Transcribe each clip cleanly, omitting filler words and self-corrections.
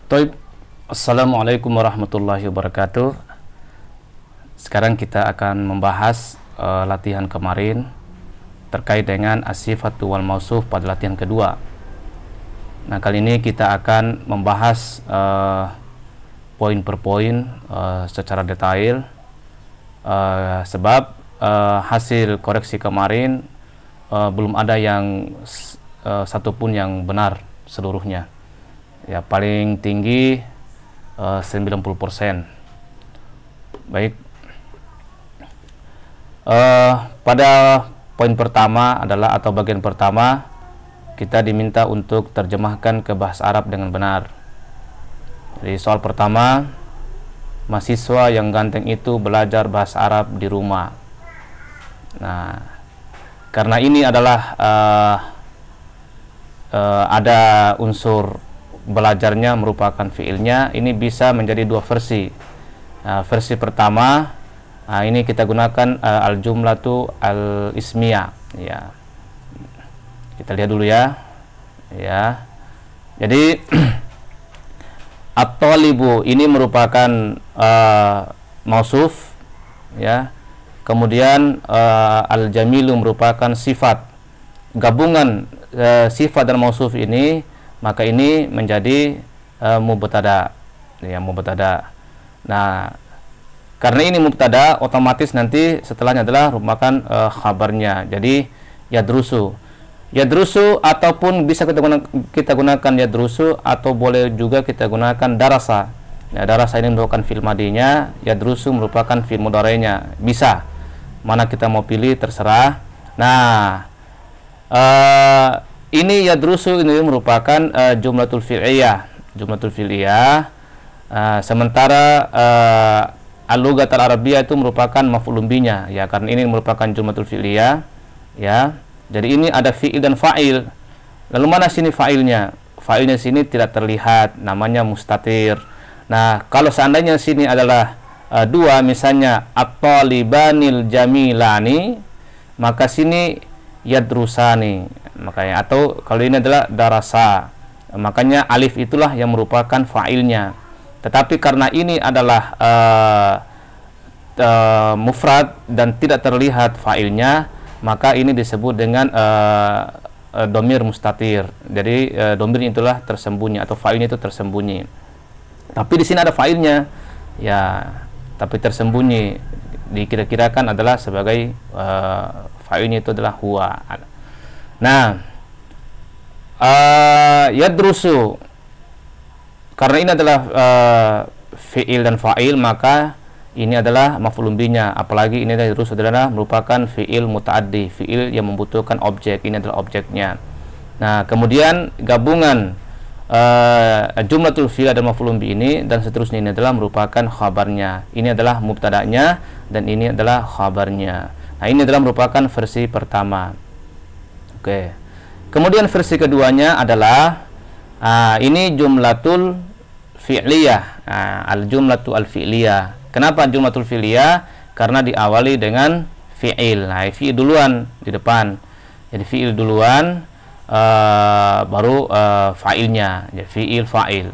Toib, Assalamualaikum warahmatullahi wabarakatuh. Sekarang kita akan membahas latihan kemarin terkait dengan as-sifatu wal mausuf pada latihan kedua. Nah, kali ini kita akan membahas poin per poin secara detail, sebab hasil koreksi kemarin belum ada yang satupun yang benar seluruhnya. Ya, paling tinggi 90%. Baik. Pada poin pertama adalah atau bagian pertama, kita diminta untuk terjemahkan ke bahasa Arab dengan benar. Jadi soal pertama, mahasiswa yang ganteng itu belajar bahasa Arab di rumah. Nah, karena ini adalah ada unsur belajarnya merupakan fiilnya, ini bisa menjadi dua versi. Versi pertama, ini kita gunakan al-jumlatu al-ismiyah. Ya, kita lihat dulu ya. Ya, jadi at-talibu ini merupakan mausuf, ya. Kemudian al-jamilu merupakan sifat. Gabungan sifat dan mausuf ini, maka ini menjadi mubtada, ya, mubtada. Nah, karena ini mubtada, otomatis nanti setelahnya adalah merupakan khabarnya. Jadi yadrusu ataupun bisa kita gunakan yadrusu, atau boleh juga kita gunakan darasa. Nah, darasa ini merupakan fi'il madinya, yadrusu merupakan fi'il mudhari'nya. Bisa, mana kita mau pilih terserah. Nah, ini yadrusu ini merupakan jumlatul fi'liyah, sementara al-lughat al-arabiyyah itu merupakan maf'ulun bihi-nya, ya, karena ini merupakan jumlatul fi'liyah, ya. Jadi ini ada fi'il dan fa'il. Lalu mana sini fa'ilnya? Fa'ilnya sini tidak terlihat, namanya mustatir. Nah, kalau seandainya sini adalah dua, misalnya at-talibanil jamilani, maka sini yadrusani, makanya, atau kalau ini adalah darasa, makanya alif itulah yang merupakan fa'ilnya. Tetapi karena ini adalah mufrad dan tidak terlihat fa'ilnya, maka ini disebut dengan domir mustatir. Jadi domir itulah tersembunyi, atau fa'ilnya itu tersembunyi. Tapi di sini ada fa'ilnya, ya, tapi tersembunyi, dikira-kirakan adalah sebagai fa'ilnya itu adalah huwa. Nah, yadrusu, karena ini adalah fi'il dan fa'il, maka ini adalah maf'ulun bihi-nya. Apalagi ini adalah merupakan fi'il muta'addi, fi'il yang membutuhkan objek. Ini adalah objeknya. Nah, kemudian gabungan jumlatul fi'il dan maf'ulun bihi ini dan seterusnya ini adalah merupakan khabarnya. Ini adalah mubtada'nya dan ini adalah khabarnya. Nah, ini adalah merupakan versi pertama. Oke. Kemudian versi keduanya adalah ini jumlatul fi'liyah, al-jumlatu al-fi'liyah. Kenapa jumlatul fi'liyah? Karena diawali dengan fi'il. Nah, fi'il duluan di depan. Jadi fi'il duluan, baru fa'ilnya. Jadi fi'il fa'il.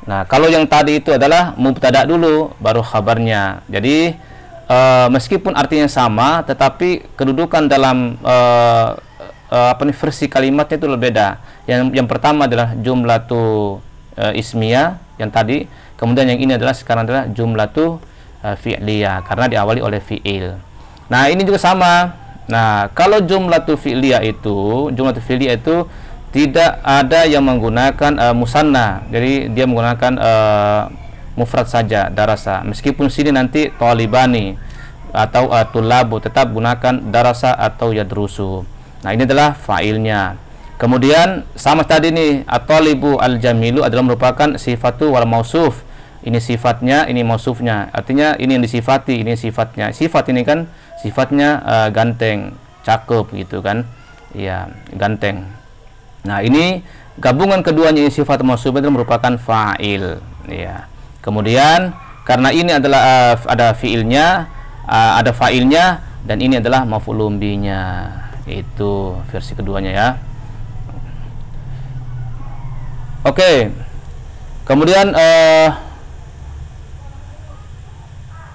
Nah, kalau yang tadi itu adalah mubtada dulu, baru khabarnya. Jadi meskipun artinya sama, tetapi kedudukan dalam versi kalimatnya itu berbeda. Yang pertama adalah jumlatu ismiyah yang tadi, kemudian yang ini adalah sekarang adalah jumlatu fi'liyah karena diawali oleh fi'il. Nah, ini juga sama. Nah, kalau jumlatu fi'liyah itu tidak ada yang menggunakan musanna. Jadi dia menggunakan mufrad saja, darasa. Meskipun sini nanti talibani atau tulabu, tetap gunakan darasa atau yadrusu. Nah, ini adalah fa'ilnya. Kemudian sama tadi nih, at-talibu al-jamilu adalah merupakan sifatu wal mausuf. Ini sifatnya, ini mausufnya. Artinya ini yang disifati, ini sifatnya. Sifat ini kan sifatnya ganteng, cakep gitu kan. Iya, ganteng. Nah, ini gabungan keduanya, ini sifat mausuf itu merupakan fa'il, ya. Kemudian karena ini adalah ada fiilnya, ada fa'ilnya, dan ini adalah maf'ulun bihi-nya. Itu versi keduanya ya. Oke. Kemudian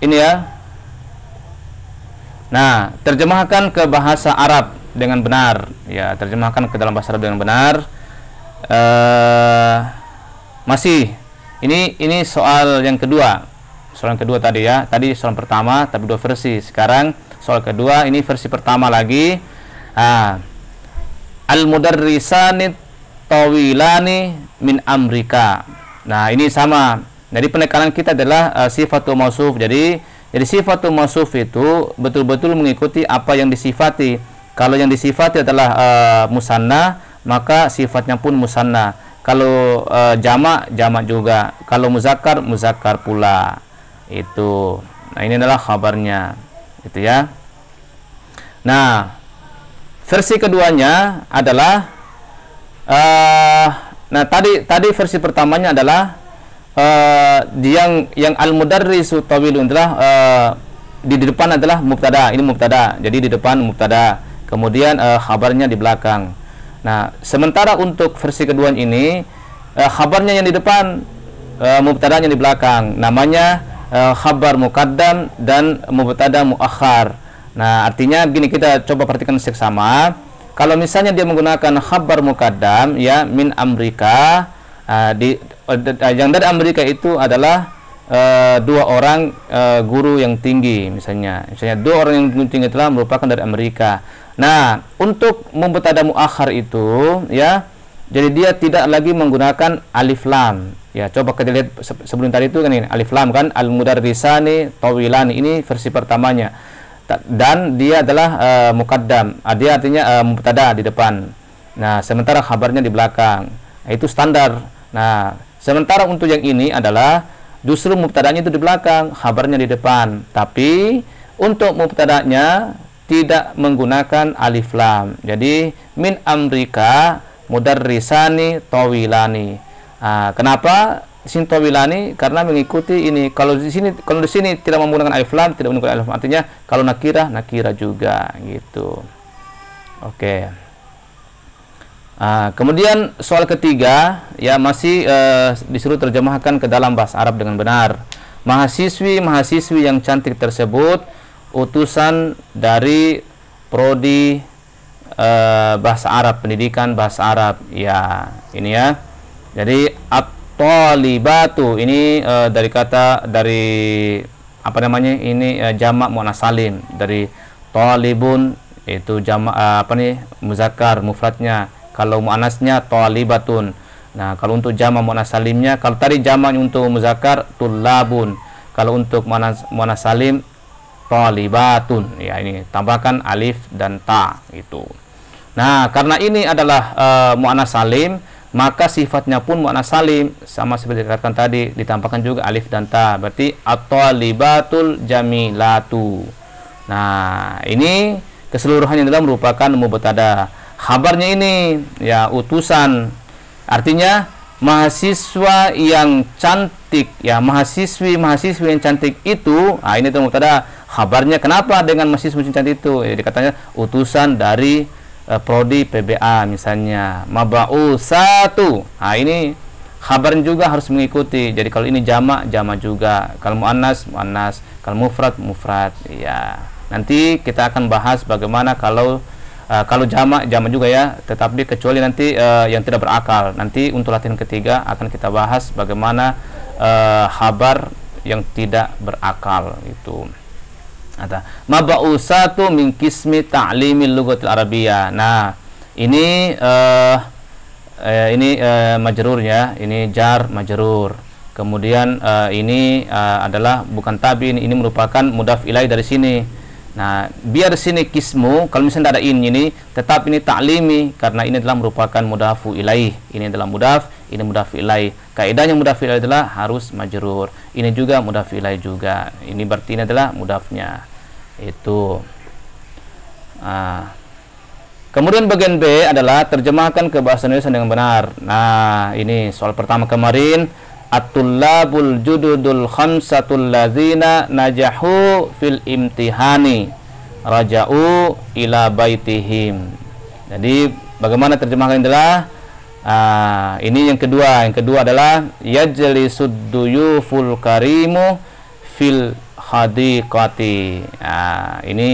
ini ya. Nah, terjemahkan ke bahasa Arab dengan benar. Ya, terjemahkan ke dalam bahasa Arab dengan benar. Masih. Ini soal yang kedua. Soal yang kedua tadi ya. Tadi soal pertama tapi 2 versi. Sekarang soal kedua, ini versi pertama lagi. Al-mudarrisani tawilani min Amrika. Nah, ini sama. Jadi penekanan kita adalah sifatul mausuf. Jadi sifatul mausuf itu betul-betul mengikuti apa yang disifati. Kalau yang disifati adalah musanna, maka sifatnya pun musanna. Kalau jamak, jamak juga. Kalau muzakkar, muzakkar pula. Itu. Nah, ini adalah khabarnya. Gitu ya. Nah, versi keduanya adalah nah, tadi versi pertamanya adalah yang al-mudarrisu tawilun adalah di depan adalah mubtada. Ini mubtada. Jadi di depan mubtada. Kemudian khabarnya di belakang. Nah, sementara untuk versi kedua ini khabarnya yang di depan, mubtadanya di belakang. Namanya khabar muqaddam dan mubtada muakhar. Nah, artinya begini, kita coba perhatikan seksama. Kalau misalnya dia menggunakan khabar muqaddam ya min Amrika, yang dari Amerika itu adalah 2 orang guru yang tinggi, misalnya 2 orang yang tinggi itulah merupakan dari Amerika. Nah, untuk mubtada muakhar itu ya, jadi dia tidak lagi menggunakan alif lam. Ya, coba kita lihat sebelum tadi itu kan ini alif lam kan, al-mudarrisani tawilani, ini versi pertamanya. Dan dia adalah muqaddam. Dia artinya mubtada di depan. Nah, sementara khabarnya di belakang. Nah, itu standar. Nah, sementara untuk yang ini adalah justru mubtadanya itu di belakang, khabarnya di depan. Tapi untuk mubtadanya tidak menggunakan alif lam. Jadi min Amrika mudarrisani tawilani. Kenapa sin tawilani? Karena mengikuti ini. Kalau di sini tidak menggunakan alif lam, tidak menggunakan alif lam, artinya kalau nakirah juga gitu. Oke. Kemudian soal ketiga ya, masih disuruh terjemahkan ke dalam bahasa Arab dengan benar. Mahasiswi yang cantik tersebut utusan dari prodi bahasa Arab, pendidikan bahasa Arab. Ya, ini ya. Jadi at-talibatu ini dari apa namanya? Ini jamak muannats salim dari talibun, itu jamak muzakkar mufradnya. Kalau muannasnya talibatun. Nah, kalau untuk jamak muannats salimnya, kalau tadi jamaknya untuk muzakkar tullabun. Kalau untuk muannats salim talibatun. Ya, ini tambahkan alif dan ta itu. Nah, karena ini adalah muannats salim, maka sifatnya pun muannats salim, sama seperti dikatakan tadi, ditambahkan juga alif dan ta. Berarti at-talibatul jamilatu. Nah, ini keseluruhannya adalah merupakan mubtada. Khabarnya ini ya utusan, artinya mahasiswa yang cantik ya, mahasiswi yang cantik itu. Ini tuh mubtada. Khabarnya kenapa dengan mahasiswa yang cantik itu? Jadi katanya utusan dari prodi PBA misalnya, mab'usatu. Ini khabarnya juga harus mengikuti. Jadi kalau ini jamak juga, kalau muannas, kalau mufrad ya. Nanti kita akan bahas bagaimana kalau jamak juga ya, tetapi kecuali nanti yang tidak berakal. Nanti untuk latihan ketiga akan kita bahas bagaimana khabar yang tidak berakal itu. Mab'usatu min qismi ta'limil lughatil arabiyyah. Nah, ini majrurnya, ini jar majrur. Kemudian ini adalah bukan tabi, ini merupakan mudhaf ilaih dari sini. Nah, biar sini kismu, kalau misalnya ada ini tetap ini ta'limi, karena ini adalah merupakan mudhafu ilaih. Ini adalah mudhaf, ini mudhaf ilaih. Kaidahnya mudhaf ilaih adalah harus majrur. Ini juga mudhaf ilaih juga. Ini berarti ini adalah mudhafnya. Itu. Kemudian bagian B adalah terjemahkan ke bahasa Indonesia dengan benar. Nah, ini soal pertama kemarin. At-tullabul jududul khamsatul ladzina najahu fil imtihani raja'u ila baitihim. Jadi bagaimana terjemahan adalah Ini yang kedua. Yang kedua adalah yajlisud duyuful karimu fil hadiqati. Ini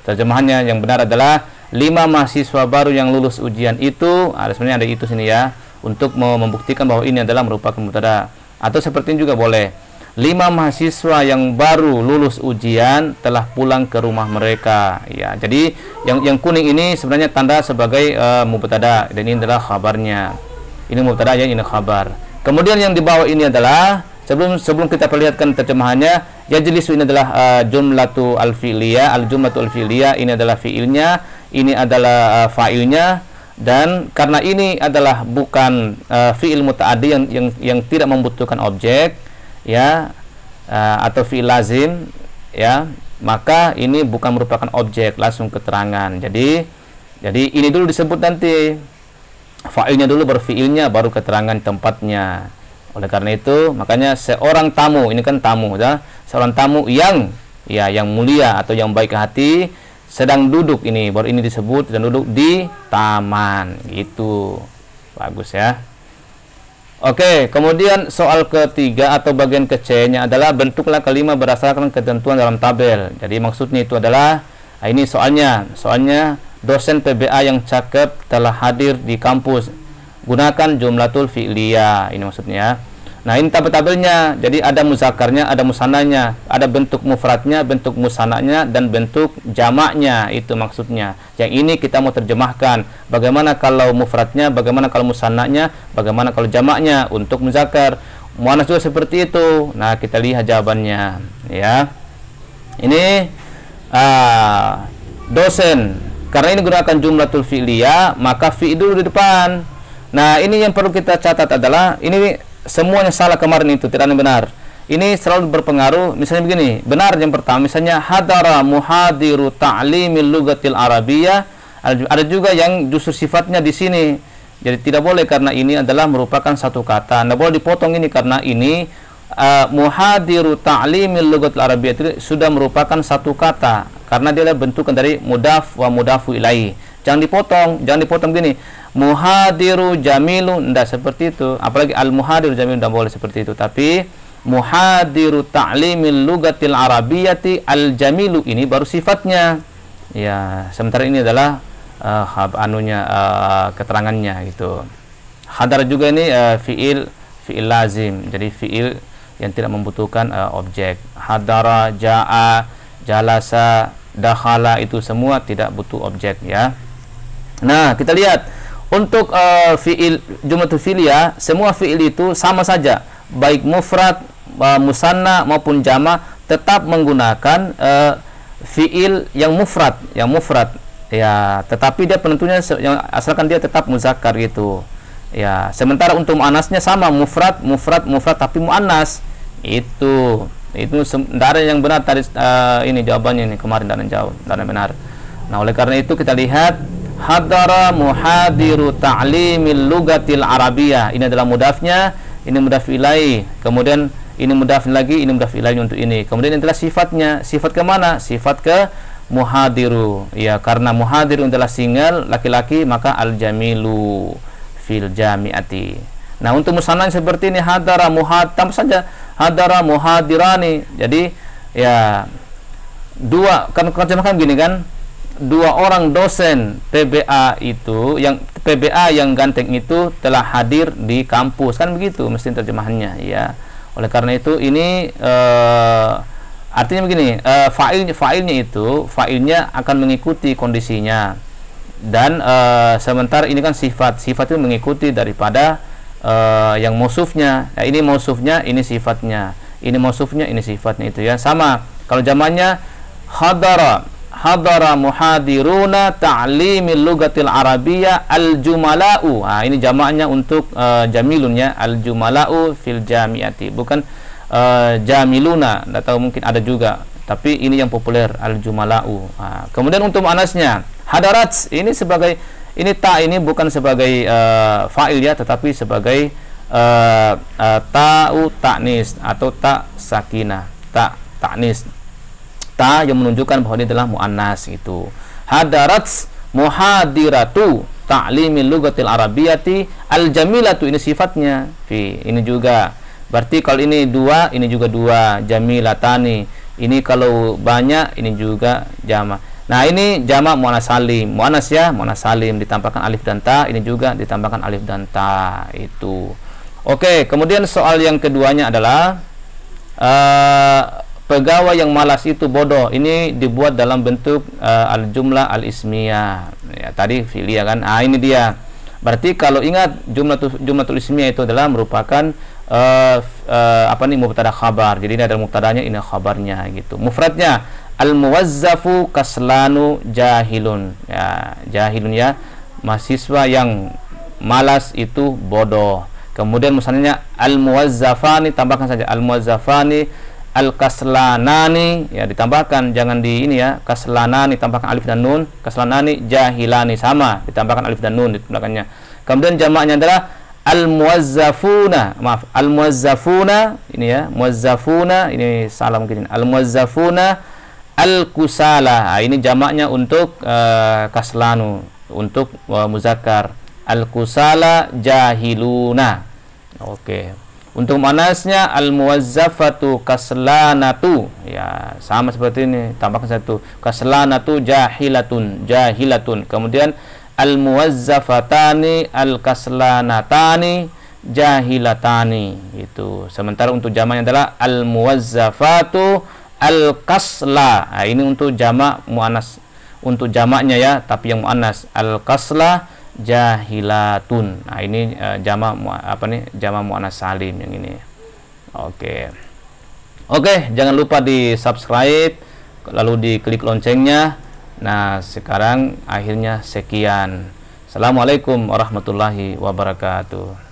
terjemahannya yang benar adalah 5 mahasiswa baru yang lulus ujian itu, sebenarnya ada itu sini ya, untuk membuktikan bahwa ini adalah merupakan mubtada. Atau seperti ini juga boleh. 5 mahasiswa yang baru lulus ujian telah pulang ke rumah mereka. Ya, jadi yang kuning ini sebenarnya tanda sebagai mubtada, dan ini adalah khabarnya. Ini mubtada, yang ini khabar. Kemudian yang di bawah ini adalah sebelum kita perlihatkan terjemahannya, yajlisu ini adalah jumlatu al-fi'liyah, al-jumlatu al-fi'liyah ini adalah fi'ilnya, ini adalah fa'ilnya, dan karena ini adalah bukan fi'il muta'addi yang tidak membutuhkan objek, ya, atau fi'il lazim, ya, maka ini bukan merupakan objek, langsung keterangan. Jadi ini dulu disebut nanti fa'ilnya dulu, baru fi'ilnya, baru keterangan tempatnya. Oleh karena itu makanya seorang tamu, ini kan tamu ya, seorang tamu yang mulia atau yang baik hati sedang duduk, ini baru ini disebut sedang duduk di taman, gitu. Bagus ya. Oke, kemudian soal ketiga atau bagian ke C-nya adalah bentuklah kelima berdasarkan ketentuan dalam tabel. Jadi maksudnya itu adalah ini soalnya dosen PBA yang cakep telah hadir di kampus. Gunakan jumlatul fi'liyah, ini maksudnya. Nah, ini tabel-tabelnya. Jadi ada muzakarnya, ada musananya, ada bentuk mufradnya, bentuk musananya, dan bentuk jamaknya, itu maksudnya. Yang ini kita mau terjemahkan. Bagaimana kalau mufradnya, bagaimana kalau musananya, bagaimana kalau jamaknya untuk muzakar. Muannas juga seperti itu. Nah, kita lihat jawabannya, ya. Ini dosen. Karena ini gunakan jumlatul fi'liyah, maka fi dulu di depan. Nah, ini yang perlu kita catat adalah ini semuanya salah kemarin itu, tidak benar. Ini selalu berpengaruh. Misalnya begini, benar yang pertama, misalnya hadara muhadiru ta'limil lugatil arabiyyah. Ada juga yang justru sifatnya di sini. Jadi tidak boleh karena ini adalah merupakan satu kata. Tidak boleh dipotong ini karena ini muhadiru ta'limil lugatil arabiyyah itu sudah merupakan satu kata. Karena dia adalah bentukan dari mudaf wa mudafu ilaih. Jangan dipotong gini. Muhadiru jamilu, tidak seperti itu. Apalagi al-muhadiru jamilu, tidak boleh seperti itu. Tapi muhadiru ta'limil lugatil arabiyyati al-jamilu, ini baru sifatnya. Ya, sementara ini adalah keterangannya gitu. Hadar juga ini fi'il lazim. Jadi fi'il yang tidak membutuhkan objek. Hadara, ja'a, jalasa, dakhala, itu semua tidak butuh objek, ya. Nah, kita lihat untuk fi'il jumlatul fi'liyah, semua fi'il itu sama saja, baik mufrad, musanna maupun jama, tetap menggunakan fi'il yang mufrad, ya. Tetapi dia penentunya asalkan dia tetap muzakkar gitu, ya. Sementara untuk muannasnya sama, mufrad tapi muannas, itu tidak ada yang benar tadi. Ini jawabannya ini kemarin tidak ada benar. Nah, oleh karena itu kita lihat hadara muhadiru ta'limil lugatil arabiyyah, ini adalah mudafnya, ini mudaf ilaih, kemudian ini mudaf lagi, ini mudaf ilaih untuk ini, kemudian ini adalah sifatnya. Sifat ke mana? Sifat ke muhadiru, ya, karena muhadiru adalah single laki-laki, maka al jamilu fil jamiati. Nah, untuk musanna seperti ini hadara muhadtam saja, hadara muhadirani. Jadi ya dua, kan terjemahkan gini kan, 2 orang dosen PBA itu, yang PBA yang ganteng itu telah hadir di kampus, kan begitu mesti terjemahannya, ya. Oleh karena itu ini artinya begini, fa'ilnya akan mengikuti kondisinya, dan sementara ini kan sifat itu mengikuti daripada yang mausufnya. Nah, ini mausufnya, ini sifatnya, ini mausufnya, ini sifatnya, itu ya. Sama kalau zamannya hadara muhadiruna ta'limil lugatil arabiyyah al-jumala'u. Nah, ini jamaknya untuk jamilun, ya, al-jumala'u fil jamiati, bukan jamiluna. Tidak tahu, mungkin ada juga, tapi ini yang populer, al-jumala'u. Nah, kemudian untuk muannasnya hadarat, ini sebagai ini bukan sebagai fa'il, ya, tetapi sebagai ta'u ta'nis atau ta sakinah, ta ta'nis, ta yang menunjukkan bahwa ini adalah muannas itu. Hadarat muhadiratu, ta'limil lughatil arabiyyati al-jamilatu, ini sifatnya fi. Ini juga berarti kalau ini dua, ini juga dua, jamilatani. Ini kalau banyak, ini juga jamak. Nah, ini jamak muannas salim. Muannas ya, muannas salim ditambahkan alif dan ta, ini juga ditambahkan alif dan ta itu. Oke, kemudian soal yang keduanya adalah pegawai yang malas itu bodoh. Ini dibuat dalam bentuk al-jumlah al-ismiyah. Ya, tadi fi'liyah kan. Ah, ini dia. Berarti kalau ingat jumlatul ismiyah itu adalah merupakan mubtada khabar. Jadi ini ada mubtadanya, ini khabarnya gitu. Mufradnya al-muwazzafu kaslanu jahilun. Ya, jahilun ya, mahasiswa yang malas itu bodoh. Kemudian misalnya al-muwazzafani, tambahkan saja al-muwazzafani, al-kaslanani, ya ditambahkan, jangan di ini ya, kaslanani tambahkan alif dan nun, kaslanani jahilani sama, ditambahkan alif dan nun di belakangnya. Kemudian jamaknya adalah al-muwazzafuna, maaf, al-muwazzafuna, ini ya, muwazzafuna, ini salah mungkin, al-muwazzafuna al-kusala. Nah, ini jamaknya untuk kaslanu, untuk muzakkar. Al-kusala jahiluna. Oke. Untuk manasnya al-muwazzafatu kaslanatu. Ya, sama seperti ini. Tambahkan satu. Kaslanatu jahilatun, jahilatun. Kemudian al-muwazzafatani al-kaslanatani jahilatani. Itu. Sementara untuk jamaknya adalah al-muwazzafatu al-kasla. Nah, ini untuk jamak muannas. Untuk jamaknya ya, tapi yang muannas al-kasla jahilatun. Nah, ini jamak jamak muannas salim yang ini. Oke. Oke, jangan lupa di subscribe, lalu diklik loncengnya. Nah, sekarang akhirnya sekian. Assalamualaikum warahmatullahi wabarakatuh.